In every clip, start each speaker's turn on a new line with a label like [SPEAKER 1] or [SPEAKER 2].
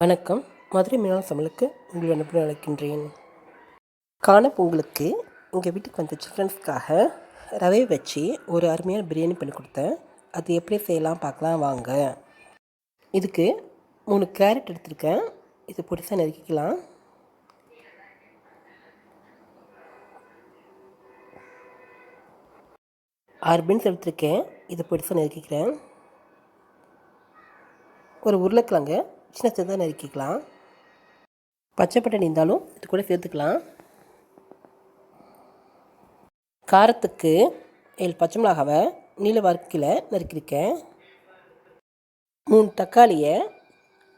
[SPEAKER 1] வணக்கம். மதுரை மீனாட்சி சமையலுக்கு உங்களை அனுப்பி அழைக்கின்றேன். பொங்கலுக்கு எங்கள் வீட்டுக்கு வந்த சில்ட்ரன்ஸ்க்காக ரவை வச்சு ஒரு அருமையான பிரியாணி பண்ணி கொடுத்தேன். அது எப்படி செய்யலாம் பார்க்கலாம் வாங்க. இதுக்கு 3 கேரட் எடுத்திருக்கேன். இது பொடிசாக நறுக்கிக்கலாம். பீன்ஸ் எடுத்திருக்கேன். இது பொடிசாக நறுக்கிக்கிறேன். ஒரு உருளைக்கிழங்கு சின்ன சின்னதாக நறுக்கிக்கலாம். பச்சை பட்டாணி இருந்தாலும் இது கூட சேர்த்துக்கலாம். காரத்துக்கு 7 பச்சை மிளகாவை நீல வாக்கில் நறுக்கியிருக்கேன். 3 தக்காளியை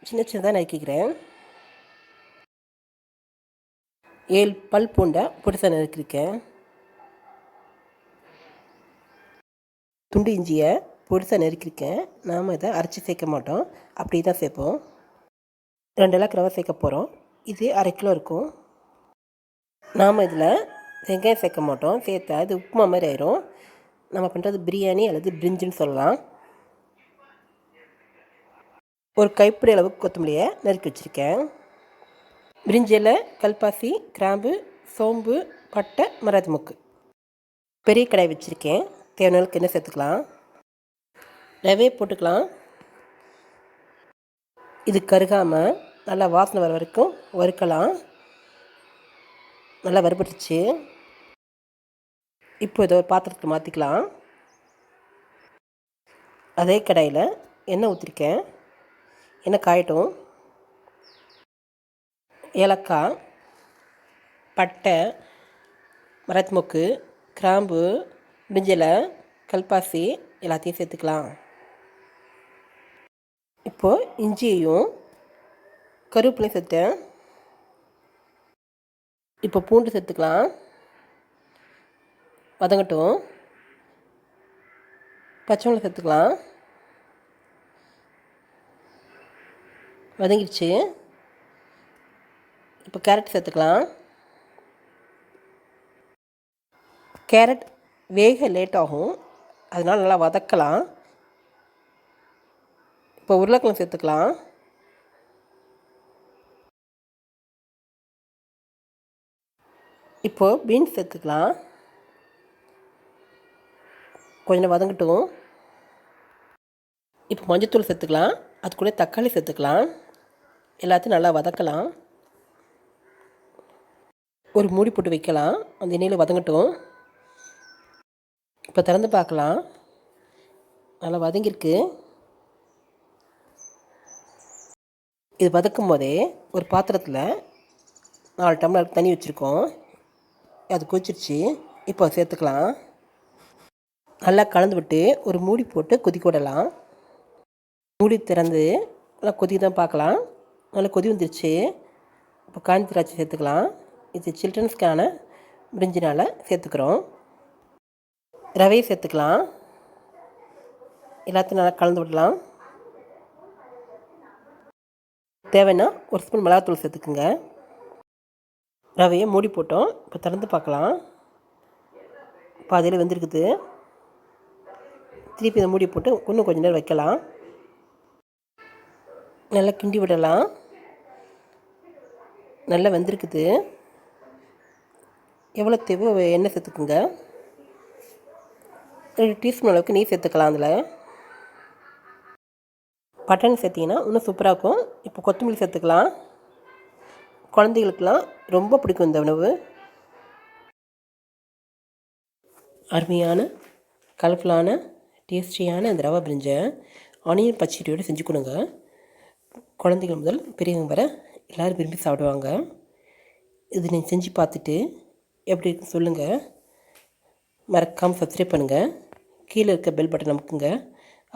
[SPEAKER 1] சின்ன சின்னதாக நறுக்கிக்கிறேன். 7 பல் பூண்டை பொடிசாக நறுக்கியிருக்கேன். துண்டு இஞ்சியை பொடிசாக நறுக்கியிருக்கேன். நாம் இதை அரைச்சி சேர்க்க மாட்டோம், அப்படி தான் சேர்ப்போம். 2 இலக்கு ரவை சேர்க்க போகிறோம். இது 1/2 கிலோ இருக்கும். நாம் இதில் வெங்காயம் சேர்க்க மாட்டோம். சேர்த்தா இது உப்புமா மாதிரி ஆயிரும். நம்ம பண்ணுறது பிரியாணி அல்லது பிரிஞ்சுன்னு சொல்லலாம். ஒரு கைப்பிடி அளவுக்கு கொத்தமல்லியை நறுக்கி வச்சுருக்கேன். பிரிஞ்சியில் கல்பாசி, கிராம்பு, சோம்பு, பட்டை, மராதி மொக்கு. பெரிய கடாய் வச்சுருக்கேன். தேவையான அளவுக்கு எண்ணெய் சேர்த்துக்கலாம். ரவையை போட்டுக்கலாம். இது கருகாமல் நல்லா வாசனை வர வரைக்கும் வறுக்கலாம். நல்லா வறுபட்டுச்சு. இப்போ இதை ஒரு பாத்திரத்தில் மாற்றிக்கலாம். அதே கடாயில் எண்ணெய் ஊற்றிருக்கேன். எண்ணெய் காயட்டும். ஏலக்காய், பட்டை, மராத்தி மொக்கு, கிராம்பு, பிரிஞ்சிலை, கல்பாசி எல்லாத்தையும் சேர்த்துக்கலாம். இப்போது இஞ்சியையும் கருவேப்பிலையும் சேர்த்தேன். இப்போ பூண்டு சேர்த்துக்கலாம். வதங்கட்டும். பச்சை மிளகாய் சேர்த்துக்கலாம். வதங்கிடுச்சு. இப்போ கேரட் சேர்த்துக்கலாம். கேரட் வேக லேட் ஆகும், அதனால் நல்லா வதக்கலாம். இப்போ உருளைக்கிழங்கு சேர்த்துக்கலாம். இப்போது பீன்ஸ் சேர்த்துக்கலாம். கொஞ்சம் வதங்கட்டும். இப்போ மஞ்சத்தூள் சேர்த்துக்கலாம். அது கூட தக்காளி சேர்த்துக்கலாம். எல்லாத்தையும் நல்லா வதக்கலாம். ஒரு மூடி போட்டு வைக்கலாம். அந்த எண்ணெயில் வதங்கட்டும். இப்போ திறந்து பார்க்கலாம். நல்லா வதங்கியிருக்கு. இது வதக்கும் போதே ஒரு பாத்திரத்தில் 4 டம்ளர் தண்ணி வச்சுருக்கோம். அது கொதிச்சிருச்சு. இப்போ சேர்த்துக்கலாம். நல்லா கலந்து விட்டு ஒரு மூடி போட்டு கொதிக்க விடலாம். மூடி திறந்து நல்லா கொதி தான் பார்க்கலாம். நல்லா கொதி வந்துருச்சு. இப்போ காஞ்சி திராட்சை சேர்த்துக்கலாம். இது சில்ட்ரன்ஸ்க்கான பிரிஞ்சினால் சேர்த்துக்கிறோம். ரவையை சேர்த்துக்கலாம். எல்லாத்தையும் நல்லா கலந்து விடலாம். தேவைன்னா ஒரு ஸ்பூன் மிளகாத்தூள் சேர்த்துக்குங்க. ரவையை மூடி போட்டோம். இப்போ திறந்து பார்க்கலாம். பாதியில் வெந்திருக்குது. திருப்பி இதை மூடி போட்டு இன்னும் கொஞ்சம் நேரம் வைக்கலாம். நல்லா கிண்டி விடலாம். நல்லா வெந்திருக்குது. எவ்வளோ தேவை எண்ணெய் சேர்த்துக்குங்க. 2 டீஸ்பூன் அளவுக்கு நெய் சேர்த்துக்கலாம். அதில் பட்டாணி சேர்த்திங்கன்னா இன்னும் சூப்பராக இருக்கும். இப்போ கொத்தமல்லி சேர்த்துக்கலாம். குழந்தைகளுக்கெல்லாம் ரொம்ப பிடிக்கும் இந்த உணவு. அருமையான கலர்ஃபுல்லான டேஸ்டியான அந்த ரவா பிரிஞ்சை ஆனியன் பச்சடியோடு செஞ்சு கொடுங்க. குழந்தைகள் முதல் பெரியவங்க வர எல்லோரும் விரும்பி சாப்பிடுவாங்க. இது நீங்கள் செஞ்சு பார்த்துட்டு எப்படி இருக்குன்னு சொல்லுங்கள். மறக்காமல் சப்ஸ்கிரைப் பண்ணுங்கள். கீழே இருக்க பெல் பட்டன் அமுக்குங்க.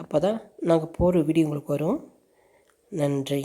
[SPEAKER 1] அப்போ தான் நாங்கள் போடுற வீடியோ உங்களுக்கு வரும். நன்றி.